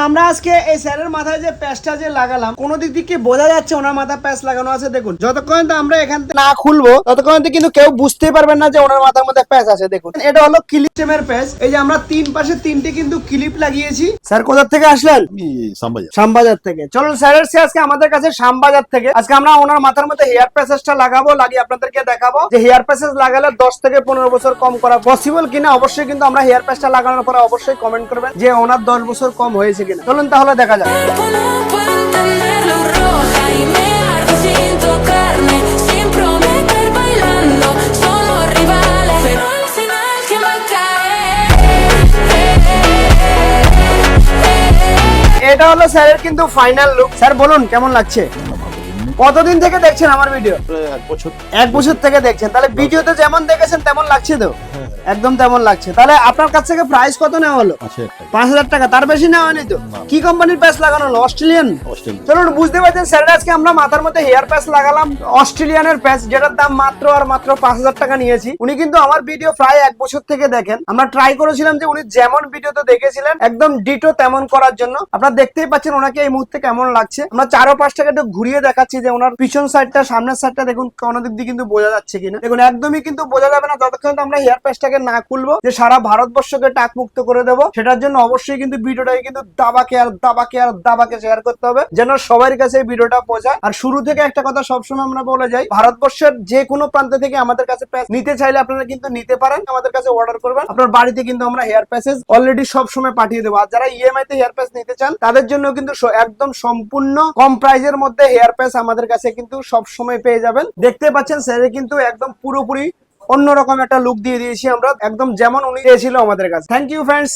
আমরা আজকে এই স্যারের মাথায় যে প্যাচটা যে লাগালাম, কোনো দিক থেকে বোঝা যাচ্ছে ওনার মাথায় প্যাচ লাগানো আছে। দেখুন, যতক্ষণ আমরা এখান থেকে না খুলবো ততক্ষণ কিন্তু কেউ বুঝতেই পারবেন না যে ওনার মাথার মধ্যে প্যাচ আছে। দেখুন, এটা হলো ক্লিপের প্যাচ। এই যে আমরা তিন পাশে তিনটে কিন্তু ক্লিপ লাগিয়েছি। স্যার কোথা থেকে আসলেন? শ্যামবাজার থেকে। চলুন স্যারের সে আজকে আমাদের কাছে শ্যামবাজার থেকে আজকে আমরা ওনার মাথার মধ্যে হেয়ার প্যাচেসটা লাগাবো, লাগিয়ে আপনাদেরকে দেখাবো যে হেয়ার প্যাচেস লাগালে 10 থেকে 15 বছর কম করা পসিবল কিনা। অবশ্যই কিন্তু আমরা হেয়ার প্যাচটা লাগানোর পরে অবশ্যই কমেন্ট করবেন যে ওনার 10 বছর কম হয়েছে কিনা। চলুন তাহলে দেখা যাক। এটা হলো স্যারের কিন্তু ফাইনাল লুক। স্যার বলুন কেমন লাগছে? কতদিন থেকে দেখছেন আমার ভিডিও? এক বছর থেকে দেখছেন। তাহলে ভিডিওতে যেমন দেখেছেন তেমন লাগছে তো? একদম তেমন লাগছে। তাহলে আপনার কাছ থেকে প্রাইস কত নেওয়া হলো? 5,000 টাকা। তার বেশি নেওয়া হয়নি তো? কি কোম্পানির প্যাচ লাগানো হলো? অস্ট্রেলিয়ান। চলুন, বুঝতে পারছেন স্যার আজকে আমরা মাথার মধ্যে হেয়ার প্যাচ লাগালাম অস্ট্রেলিয়ানের প্যাচ, যেটার দাম মাত্র আর মাত্র 5,000 টাকা নিয়েছি। উনি কিন্তু আমার ভিডিও প্রায় 1 বছর থেকে দেখেন। আমরা ট্রাই করেছিলাম যে উনি যেমন ভিডিওতে দেখেছিলেন একদম ডিটো তেমন করার জন্য। আপনারা দেখতেই পাচ্ছেন ওনাকে এই মুহূর্তে কেমন লাগছে। আমরা 4-5টাকে একটু ঘুরিয়ে দেখাচ্ছি যে ওনার পিছন সাইডটা সামনের সাইডটা দেখুন কোন দিক দিয়ে কিন্তু বোঝা যাচ্ছে কিনা। দেখুন, একদমই কিন্তু বোঝা যাবে না যতক্ষণ আমরা হেয়ার প্যাচটাকে না খুলবো, যে সারা ভারতবর্ষকে টাক মুক্ত করে দেবো। সেটার জন্য অবশ্যই কিন্তু ভিডিওটাকে কিন্তু দাবাকে শেয়ার করতে হবে, যেন সবার কাছে এই ভিডিওটা পৌঁছায়। আর শুরু থেকে একটা কথা সবসময় আমরা বলে যাই, ভারতবর্ষের যে কোনো প্রান্ত থেকে আমাদের কাছে প্যাচ নিতে চাইলে আপনারা কিন্তু নিতে পারেন। আমাদের কাছে অর্ডার করবেন, আপনার বাড়িতে কিন্তু আমরা হেয়ার প্যাচেস অলরেডি সব সময় পাঠিয়ে দেবো। আর যারা ইএমআই তে হেয়ার প্যাচ নিতে চান তাদের জন্য কিন্তু একদম সম্পূর্ণ কম প্রাইজের মধ্যে হেয়ার প্যাচ আমাদের কাছে কিন্তু সব সময় পেয়ে যাবেন। দেখতে পাচ্ছেন স্যারের কিন্তু একদম পুরোপুরি অন্যরকম একটা লুক দিয়ে দিয়েছি আমরা, একদম যেমন উনি চেয়েছিল আমাদের কাছে। Thank you friends.